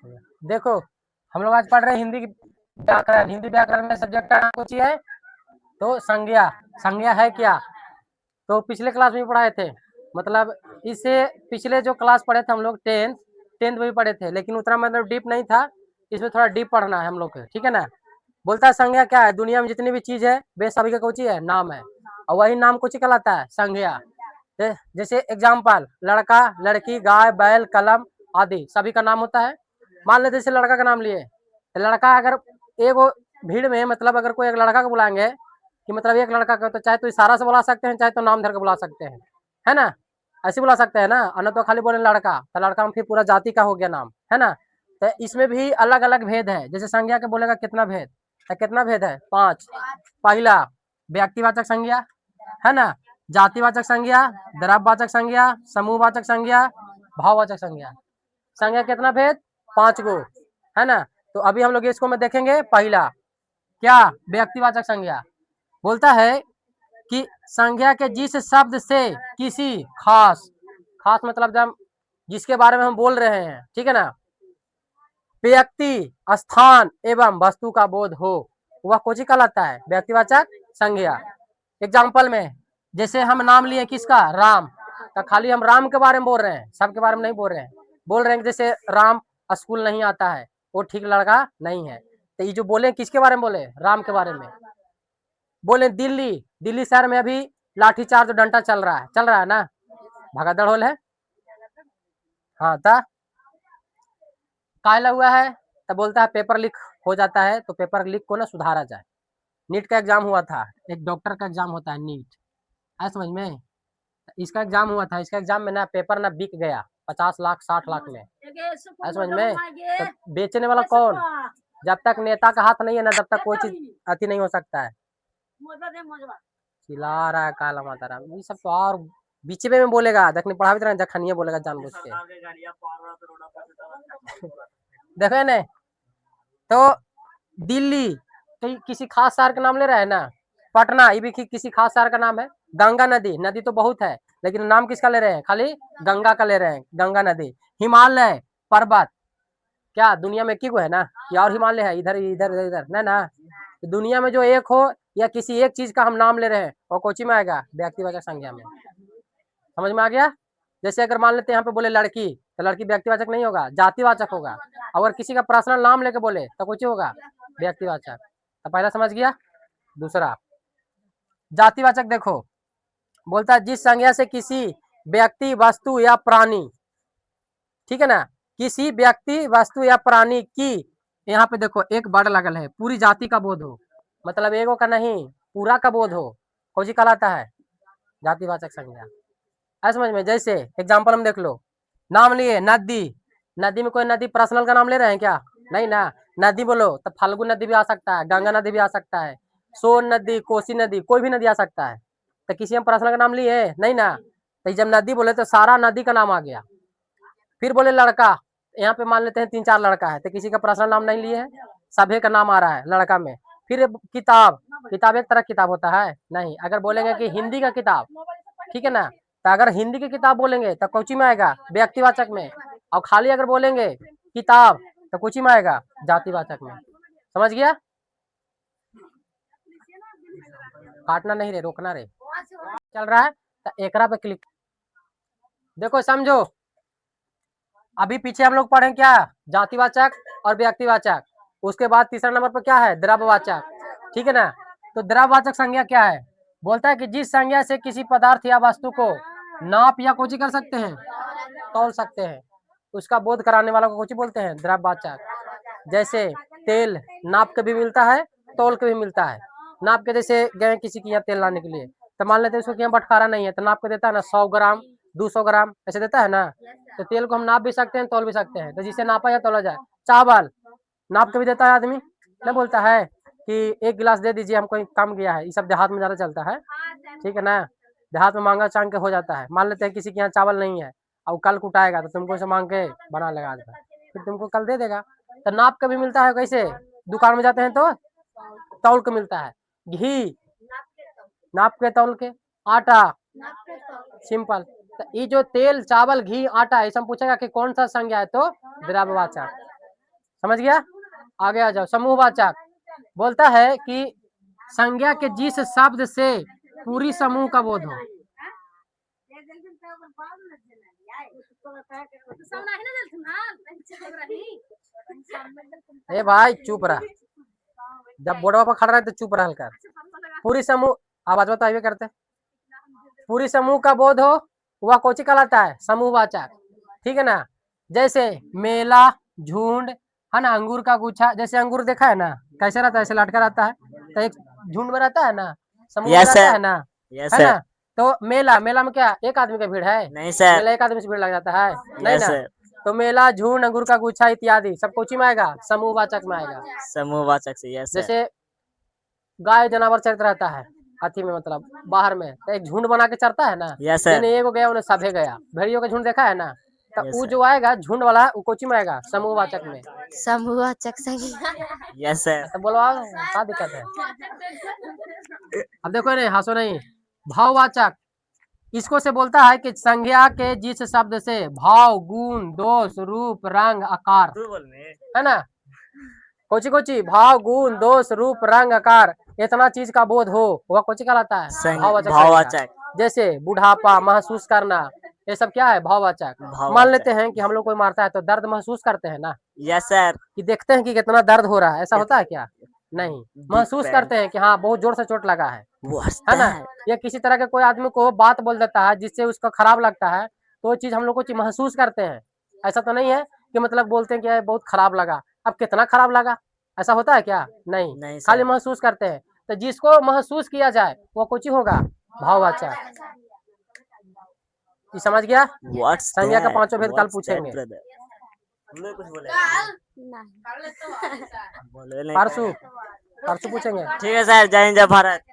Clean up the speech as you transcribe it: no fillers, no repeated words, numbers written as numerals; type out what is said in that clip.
देखो, हम लोग आज पढ़ रहे हैं हिंदी व्याकरण। हिंदी व्याकरण में सब्जेक्ट का नाम कुछ ही है, तो संज्ञा। संज्ञा है क्या? तो पिछले क्लास में पढ़ाए थे, मतलब इससे पिछले जो क्लास पढ़े थे हम लोग टेंथ में भी पढ़े थे, लेकिन उतना मतलब डीप नहीं था। इसमें थोड़ा डीप पढ़ना है हम लोग को, ठीक है ना। बोलता है संज्ञा क्या है? दुनिया में जितनी भी चीज है वे सभी का कुछ ही है, नाम है, और वही नाम कुछ ही कहलाता है, संज्ञा। जैसे एग्जाम्पल, लड़का, लड़की, गाय, बैल, कलम आदि सभी का नाम होता है। मान लेते जैसे लड़का का नाम लिए, तो लड़का अगर एक भीड़ में, मतलब अगर कोई एक लड़का को बुलाएंगे कि मतलब एक लड़का का, तो चाहे तो इशारा से बुला सकते हैं, चाहे तो नाम धर के बुला सकते हैं, है ना। ऐसे बुला सकते हैं ना, और तो खाली बोले लड़का, तो लड़का में फिर पूरा जाति का हो गया नाम, है ना। तो इसमें भी अलग अलग भेद है। जैसे संज्ञा के बोलेगा कितना भेद, तो कितना भेद है? 5। पहला व्यक्तिवाचक संज्ञा, है ना, जातिवाचक संज्ञा, द्रव्यवाचक संज्ञा, समूहवाचक संज्ञा, भाववाचक संज्ञा। संज्ञा कितना भेद? 5 गो, है ना। तो अभी हम लोग इसको में देखेंगे। पहला क्या? व्यक्तिवाचक संज्ञा। बोलता है कि संज्ञा के जिस शब्द से किसी खास, खास मतलब जब जिसके बारे में हम बोल रहे हैं, ठीक है ना, व्यक्ति, स्थान एवं वस्तु का बोध हो, वह कौन सी कहलाता है? व्यक्तिवाचक संज्ञा। एग्जाम्पल में, जैसे हम नाम लिए किसका? राम, तो खाली हम राम के बारे में बोल रहे हैं, सबके बारे में नहीं बोल रहे हैं। बोल रहे हैं कि जैसे राम स्कूल नहीं आता है, वो ठीक लड़का नहीं है। तो ये जो बोले किसके बारे में बोले? राम के बारे में। बोले दिल्ली, दिल्ली शहर में अभी लाठीचार्ज डंडा चल रहा है ना, भगदड़ होल है। हाँ, था कायला हुआ है, तो बोलता है पेपर लीक हो जाता है, तो पेपर लीक को ना सुधारा जाए। नीट का एग्जाम हुआ था, एक डॉक्टर का एग्जाम होता है नीट, है समझ में। इसका एग्जाम हुआ था, इसका एग्जाम में ना पेपर ना बिक गया 50 लाख 60 लाख में, है समझ में। तो बेचने वाला कौन? जब तक नेता का हाथ नहीं है ना, तब तक कोई चीज अति नहीं हो सकता है। चिल्ला रहा है काला माता राम, ये सब तो और बीच में बोलेगा, देखने पढ़ा भी तरह जखनिया बोलेगा जानबूझ के। देखो ने, तो दिल्ली किसी खास शहर का नाम ले रहा है ना, पटना ये भी किसी खास शहर का नाम है। गंगा नदी, नदी तो बहुत है, लेकिन नाम किसका ले रहे हैं? खाली गंगा का ले रहे हैं, गंगा नदी। हिमालय पर्वत, क्या दुनिया में क्यों है ना, या और हिमालय है इधर इधर इधर इधर ना ना। तो दुनिया में जो एक हो या किसी एक चीज का हम नाम ले रहे हैं, और कोची में आएगा? व्यक्तिवाचक संज्ञा में। समझ में आ गया। जैसे अगर मान लेते हैं यहाँ पे बोले लड़की, तो लड़की व्यक्तिवाचक नहीं होगा, जातिवाचक होगा। अगर किसी का पर्सनल नाम लेके बोले तो कुछ होगा? व्यक्तिवाचक। तो पहला समझ गया। दूसरा जातिवाचक, देखो बोलता है जिस संज्ञा से किसी व्यक्ति, वस्तु या प्राणी, ठीक है ना, किसी व्यक्ति, वस्तु या प्राणी की, यहाँ पे देखो एक वर्ड लगल है, पूरी जाति का बोध हो, मतलब एगो का नहीं, पूरा का बोध हो, कौन सी कहलाता है? जातिवाचक संज्ञा। है समझ में। जैसे एग्जाम्पल हम देख लो, नाम लिए नदी, नदी में कोई नदी पर्सनल का नाम ले रहे हैं क्या? नहीं ना। नदी बोलो तो फाल्गु नदी भी आ सकता है, गंगा नदी भी आ सकता है, सोन नदी, कोसी नदी, कोई भी नदी आ सकता है। तो किसी हम पर्सनल का नाम लिए? नहीं ना। तो जब नदी बोले तो सारा नदी का नाम आ गया। फिर बोले लड़का, यहाँ पे मान लेते हैं 3-4 लड़का है, तो किसी का पर्सनल नाम नहीं लिए है, सभी का नाम आ रहा है लड़का में। फिर किताब, किताब एक तरह किताब होता है नहीं। अगर बोलेंगे कि हिंदी का किताब, ठीक है ना, तो अगर हिंदी की किताब बोलेंगे तो कौची में आएगा? व्यक्तिवाचक में। और खाली अगर बोलेंगे किताब तो कौची में आएगा? जातिवाचक में। समझ गया। काटना नहीं रे, रोकना रे, चल रहा है। तो एकरा पे क्लिक, देखो समझो। अभी पीछे हम लोग पढ़े क्या? जातिवाचक और व्यक्तिवाचक। उसके बाद तीसरा नंबर पर क्या है? द्रव्यवाचक, ठीक है ना। तो द्रव्यवाचक संज्ञा क्या है? बोलता है कि जिस संज्ञा से किसी पदार्थ या वस्तु को नाप या कोची कर सकते हैं, तौल सकते हैं, उसका बोध कराने वाला को कोची बोलते हैं? द्रव्यवाचक। जैसे तेल नाप के भी मिलता है, तौल के भी मिलता है। नाप के जैसे गए किसी के यहाँ तेल लाने के लिए, तो मान लेते हैं उसको यहाँ बटखारा नहीं है, तो नाप के देता है ना 100 ग्राम 200 ग्राम ऐसे देता है ना। तो तेल को हम नाप भी सकते हैं, तौल भी सकते हैं, तो जिससे नापा या तौला जाए। चावल नाप के भी देता है आदमी, नहीं बोलता है कि 1 गिलास दे दीजिए, हमको कम गया है। ये सब देहात में ज्यादा चलता है, ठीक है ना। देहात में मांगा चांग के हो जाता है। मान लेते हैं किसी के यहाँ चावल नहीं है, और कल कुटाएगा, तो तुमको से मांग के बना लेगा आज भर, फिर तुमको कल दे देगा। तो नाप के भी मिलता है, कैसे? दुकान में जाते हैं तो तौल के मिलता है। घी नाप के तौल के। आटा सिंपल। तो ये जो तेल चावल घी आटा, ऐसा पूछेगा कि कौन सा संज्ञा है, तो द्रव्यवाचक। समझ गया। आगे आ जाओ। समूहवाचक बोलता है कि संज्ञा के जिस शब्द से पूरी समूह का बोध हो। ए भाई चुप रहा, जब बोर्डवा पर खड़ा रहे तो चुप रह कर। पूरी समूह, आवाज बताइए करते, पूरी समूह का बोध हो वह कौची कहलाता है? समूहवाचक। ठीक है ना। जैसे मेला, झुंड, है ना, अंगूर का गुच्छा। जैसे अंगूर देखा है ना कैसे रहता है, ऐसे लटका रहता है, तो एक झुंड में रहता है ना, समूह में रहता है ना, है ना। तो मेला, मेला में क्या एक आदमी का भीड़ है? नहीं सर। मेला एक आदमी से भीड़ लग जाता है? नहीं ना। तो मेला, झुंड, अंगूर का गुच्छा इत्यादि सब कौची में आएगा? समूहवाचक में आएगा। समूहवाचक से। Yes sir. जैसे गाय जानवर चरता रहता है हाथी में, मतलब बाहर में, तो एक झुंड बना के चरता है ना। Yes sir. एक गया उन्हें सभे गया, भेड़ियों का झुंड देखा है ना, तो Yes, वो sir. जो आएगा झुंड वाला वो कोची में आएगा? समूहवाचक में। समूहवाचक संज्ञा। Yes sir. तो बोलो क्या दिक्कत है? अब देखो नहीं, हंसो नहीं। भाववाचक इसको से बोलता है कि संज्ञा के जिस शब्द से भाव, गुण, दोष, रूप, रंग, आकार, है ना, कोची कोची भाव, गुण, दोष, रूप, रंग, आकार, इतना चीज का बोध हो वह कोची कहलाता है? भाववाचक। जैसे बुढ़ापा, महसूस करना, ये सब क्या है? भाववाचक। मान लेते हैं कि हम लोग कोई मारता है तो दर्द महसूस करते हैं ना। Yes sir. कि देखते हैं कि कितना दर्द हो रहा है, ऐसा होता है क्या? नहीं, महसूस करते हैं कि हाँ बहुत जोर से चोट लगा है ना। या किसी तरह के कोई आदमी को बात बोल देता है जिससे उसको खराब लगता है, तो वो चीज हम लोग को महसूस करते हैं। ऐसा तो नहीं है कि मतलब बोलते हैं कि बहुत खराब लगा, अब कितना खराब लगा, ऐसा होता है क्या? नहीं, खाली महसूस करते हैं। तो जिसको महसूस किया जाए वो कुछ होगा? भाववाचक। समझ गया। संज्ञा का पांचों भेद कल पूछेंगे। परसों पूछेंगे। ठीक है सर। जय हिंद, जय भारत।